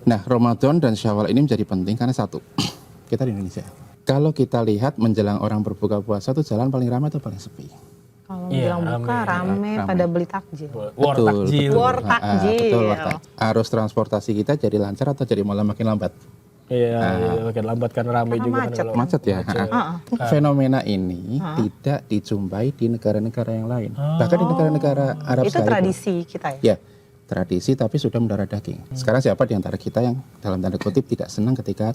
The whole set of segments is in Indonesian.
Nah, Ramadan dan Syawal ini menjadi penting karena satu, kita di Indonesia. Kalau kita lihat menjelang orang berbuka puasa tuh jalan paling ramai atau paling sepi? Kalau menjelang buka rame pada beli takjil. War takjil. War takjil. Betul. Arus transportasi kita jadi lancar atau jadi malah makin lambat? Iya, makin lambat karena ramai juga. macet. Macet ya. Fenomena ini tidak dijumpai di negara-negara yang lain. Bahkan di negara-negara Arab Itu tradisi kita ya? Ya, tradisi tapi sudah mendarah daging. Sekarang siapa di antara kita yang dalam tanda kutip tidak senang ketika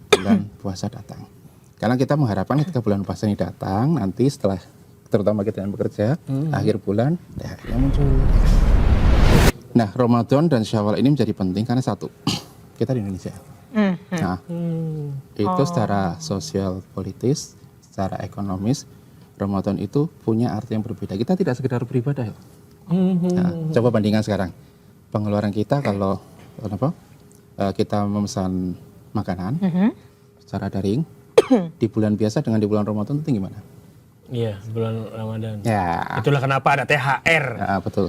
bulan puasa datang? Karena kita mengharapkan ketika bulan puasa ini datang, nanti setelah terutama kita yang bekerja, akhir bulan, THR-nya muncul. Nah, Ramadan dan Syawal ini menjadi penting karena satu, kita di Indonesia. Nah, itu secara sosial politis, secara ekonomis, Ramadan itu punya arti yang berbeda. Kita tidak sekedar beribadah. Nah, coba bandingkan sekarang. Pengeluaran kita kalau kita memesan makanan secara daring, di bulan biasa dengan di bulan Ramadan itu gimana? Iya, bulan Ramadan. Ya. Itulah kenapa ada THR. Ya, betul.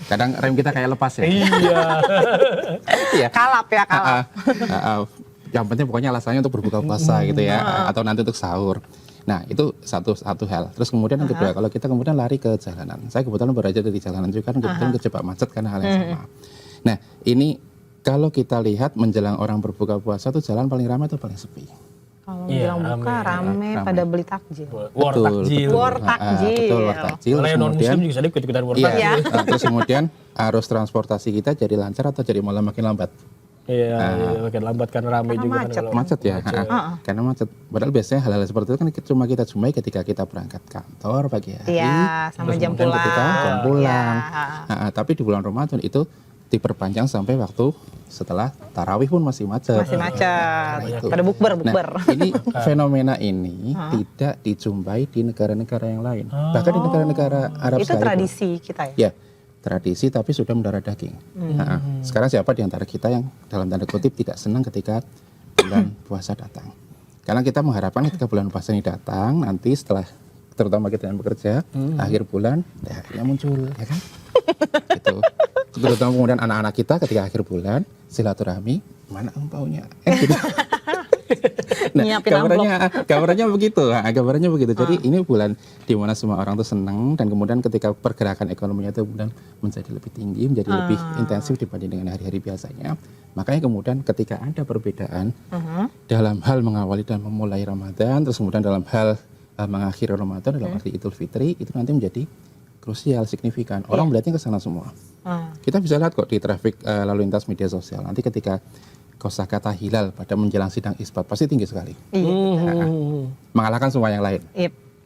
Kadang rem kita kayak lepas ya. Iya. Kalap ya, kalap. Yang penting pokoknya alasannya untuk berbuka puasa gitu ya, atau nanti untuk sahur. Nah, itu satu hal. Terus kemudian yang kedua, kalau kita kemudian lari ke jalanan. Saya kebetulan berada di jalanan juga, kebetulan kejebak macet karena hal yang sama. Nah, ini kalau kita lihat menjelang orang berbuka puasa tuh jalan paling ramai atau paling sepi? Kalau menjelang buka rame pada beli takjil. War takjil. War takjil. Betul, war takjil. Kalau yang non-muslim juga sadar ikut-ikutan war takjil. Iya. Terus kemudian arus transportasi kita jadi lancar atau jadi malah makin lambat? Iya, makin lambat karena ramai juga. Macet ya. Karena macet. Padahal biasanya hal-hal seperti itu kan cuma kita jumpai ketika kita berangkat kantor pagi hari. Iya, sama jam pulang. Ketika jam pulang. Tapi di bulan Ramadan itu diperpanjang sampai waktu setelah tarawih pun masih macet. Masih macet. Pada bukber. Nah, ini fenomena ini tidak dijumpai di negara-negara yang lain. Bahkan di negara-negara Arab Itu tradisi kita Ya, ya? tradisi tapi sudah mendarah daging. Sekarang siapa di antara kita yang dalam tanda kutip tidak senang ketika bulan puasa datang? Karena kita mengharapkan ketika bulan puasa ini datang, nanti setelah terutama kita yang bekerja, akhir bulan, THR-nya muncul, ya kan? Gitu. Terutama kemudian anak-anak kita ketika akhir bulan, silaturahmi, mana angpaunya? Gitu. Nah, gambarannya begitu. Jadi ini bulan di mana semua orang tuh senang dan kemudian ketika pergerakan ekonominya itu kemudian menjadi lebih tinggi, menjadi lebih intensif dibanding dengan hari-hari biasanya. Makanya kemudian ketika ada perbedaan dalam hal mengawali dan memulai Ramadan, terus kemudian dalam hal mengakhiri Ramadan dalam arti Idul Fitri, itu nanti menjadi krusial, signifikan. Orang melihatnya ke sana semua. Kita bisa lihat kok di traffic lalu lintas media sosial. Nanti ketika kosakata hilal pada menjelang sidang isbat pasti tinggi sekali. Mengalahkan semua yang lain.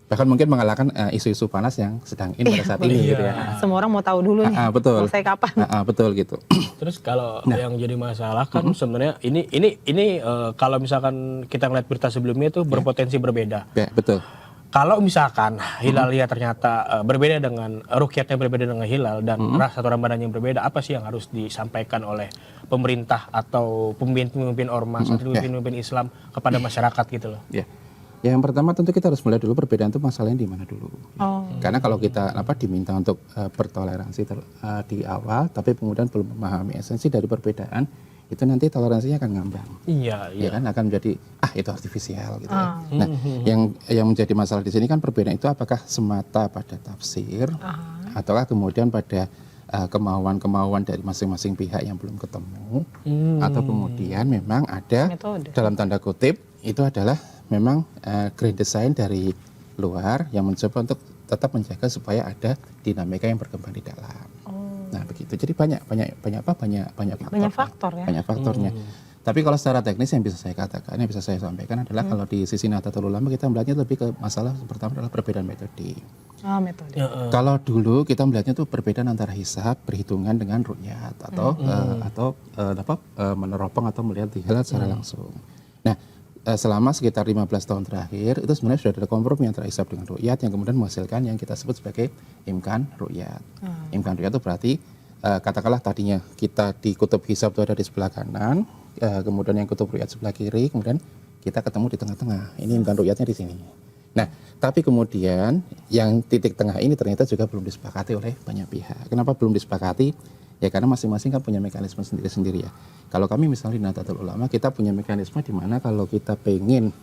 Bahkan mungkin mengalahkan isu-isu panas yang sedang in pada saat ini gitu ya. Semua orang mau tahu dulu nih. Betul. Selesai kapan? Betul gitu. Terus kalau yang jadi masalah kan sebenarnya ini kalau misalkan kita ngeliat berita sebelumnya itu berpotensi berbeda. Ya, betul. Kalau misalkan hilalnya ternyata berbeda dengan ruqyatnya berbeda dengan hilal dan satu Ramadan yang berbeda, apa sih yang harus disampaikan oleh pemerintah atau pemimpin ormas atau pemimpin Islam kepada masyarakat gitu loh? Ya. Yang pertama tentu kita harus melihat dulu perbedaan itu masalahnya di mana dulu. Karena kalau kita diminta untuk bertoleransi di awal, tapi kemudian belum memahami esensi dari perbedaan, itu nanti toleransinya akan ngambang. Iya. Ya kan akan menjadi itu artifisial gitu ya. Nah, yang menjadi masalah di sini kan perbedaan itu apakah semata pada tafsir ataukah kemudian pada kemauan-kemauan dari masing-masing pihak yang belum ketemu atau kemudian memang ada metode. Dalam tanda kutip itu adalah memang grand design dari luar yang mencoba untuk tetap menjaga supaya ada dinamika yang berkembang di dalam. Nah begitu, jadi banyak faktor ya. Banyak faktornya. Tapi kalau secara teknis yang bisa saya katakan, yang bisa saya sampaikan adalah kalau di sisi Nahdlatul Ulama kita melihatnya lebih ke masalah pertama adalah perbedaan metode. Metode. Kalau dulu kita melihatnya itu perbedaan antara hisab, perhitungan dengan ru'yat atau meneropong atau melihat hilal secara langsung. Nah selama sekitar 15 tahun terakhir itu sebenarnya sudah ada kompromi antara hisab dengan ru'yat yang kemudian menghasilkan yang kita sebut sebagai imkan ru'yat. Imkan ru'yat itu berarti katakanlah tadinya kita di kutub hisab itu ada di sebelah kanan, kemudian yang kutub ru'yat sebelah kiri, kemudian kita ketemu di tengah-tengah. Ini imkan ru'yatnya di sini. Nah, tapi kemudian yang titik tengah ini ternyata juga belum disepakati oleh banyak pihak. Kenapa belum disepakati? Ya karena masing-masing kan punya mekanisme sendiri-sendiri ya. Kalau kami misalnya di Nahdlatul Ulama, kita punya mekanisme di mana kalau kita pengen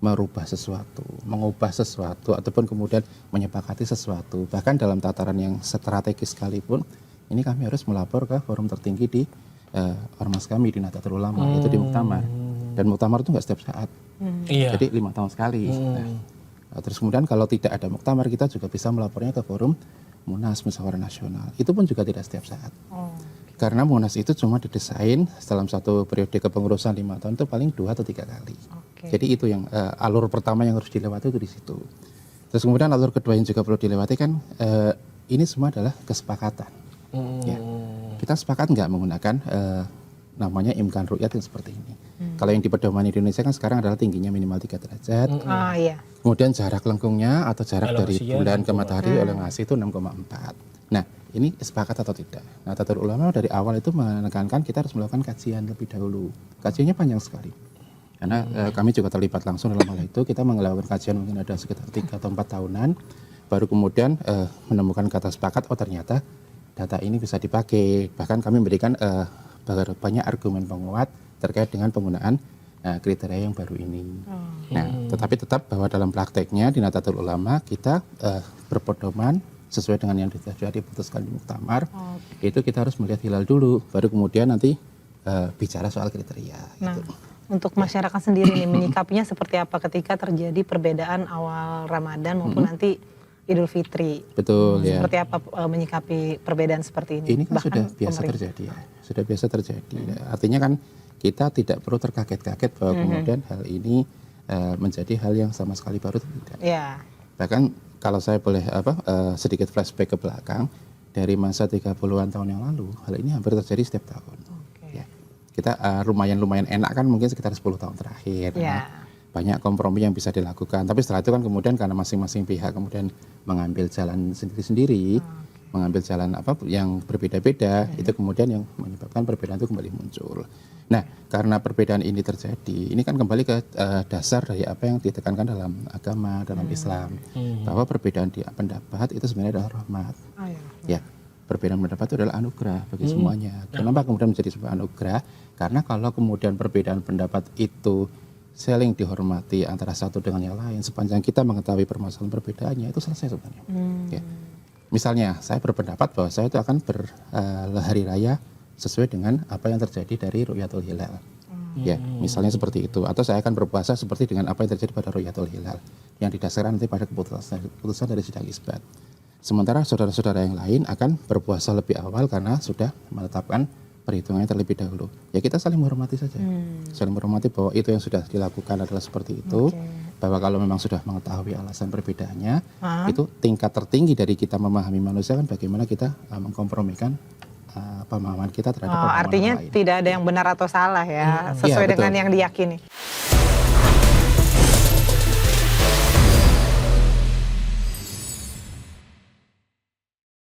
merubah sesuatu, mengubah sesuatu, ataupun kemudian menyepakati sesuatu, bahkan dalam tataran yang strategis sekalipun, ini kami harus melapor ke forum tertinggi di ormas kami di Nahdlatul Ulama, itu di Muktamar. Dan Muktamar itu nggak setiap saat, jadi 5 tahun sekali. Nah, terus kemudian kalau tidak ada Muktamar, kita juga bisa melapornya ke forum Munas Musyawarah Nasional. Itu pun juga tidak setiap saat. Karena Munas itu cuma didesain dalam satu periode kepengurusan 5 tahun itu paling 2 atau 3 kali. Jadi itu yang alur pertama yang harus dilewati itu di situ. Terus kemudian alur kedua yang juga perlu dilewati kan ini semua adalah kesepakatan. Ya. Kita sepakat nggak menggunakan namanya imkan ru'yat yang seperti ini. Kalau yang di pedoman Indonesia kan sekarang adalah tingginya minimal 3 derajat. Kemudian jarak lengkungnya atau jarak dari bulan ke matahari elongasi itu 6,4. Nah, ini sepakat atau tidak? Nah, Nahdlatul Ulama dari awal itu menekankan kita harus melakukan kajian lebih dahulu. Kajiannya panjang sekali. Karena kami juga terlibat langsung dalam hal itu. Kita melakukan kajian mungkin ada sekitar 3 atau 4 tahunan. Baru kemudian menemukan kata sepakat, oh ternyata data ini bisa dipakai. Bahkan kami memberikan banyak argumen penguat terkait dengan penggunaan kriteria yang baru ini. Nah, tetapi tetap bahwa dalam prakteknya di Nahdlatul Ulama kita berpedoman sesuai dengan yang sudah diputuskan di Muktamar. Itu kita harus melihat hilal dulu, baru kemudian nanti bicara soal kriteria. Nah, gitu. untuk masyarakat sendiri nih menyikapinya seperti apa ketika terjadi perbedaan awal Ramadan maupun nanti Idul Fitri? Betul ya. Seperti apa menyikapi perbedaan seperti ini? Ini kan sudah biasa terjadi ya. Sudah biasa terjadi. Artinya kan kita tidak perlu terkaget-kaget bahwa kemudian hal ini menjadi hal yang sama sekali baru tidak. Ya. Bahkan kalau saya boleh sedikit flashback ke belakang, dari masa 30-an tahun yang lalu, hal ini hampir terjadi setiap tahun. Ya. Kita lumayan enak kan mungkin sekitar 10 tahun terakhir. Ya. Banyak kompromi yang bisa dilakukan. Tapi setelah itu kan kemudian karena masing-masing pihak kemudian mengambil jalan sendiri-sendiri, mengambil jalan yang berbeda-beda, itu kemudian yang menyebabkan perbedaan itu kembali muncul. Nah, karena perbedaan ini terjadi, ini kan kembali ke dasar dari apa yang ditekankan dalam agama, dalam Islam, bahwa perbedaan di pendapat itu sebenarnya adalah rahmat. Ya, perbedaan pendapat itu adalah anugerah bagi semuanya. Kenapa kemudian menjadi sebuah anugerah? Karena kalau kemudian perbedaan pendapat itu saling dihormati antara satu dengan yang lain, sepanjang kita mengetahui permasalahan perbedaannya, itu selesai sebenarnya. Ya. Misalnya, saya berpendapat bahwa saya itu akan berhari raya sesuai dengan apa yang terjadi dari Ru'yatul Hilal. Ya, misalnya seperti itu. Atau saya akan berpuasa seperti dengan apa yang terjadi pada Ru'yatul Hilal, yang didasarkan nanti pada keputusan dari sidang isbat. Sementara saudara-saudara yang lain akan berpuasa lebih awal karena sudah menetapkan perhitungannya terlebih dahulu. Ya kita saling menghormati saja. Saling menghormati bahwa itu yang sudah dilakukan adalah seperti itu. Bahwa kalau memang sudah mengetahui alasan perbedaannya, itu tingkat tertinggi dari kita memahami manusia kan bagaimana kita mengkompromikan pemahaman kita terhadap pemahaman artinya lain. tidak ada yang benar atau salah ya, sesuai dengan yang diyakini.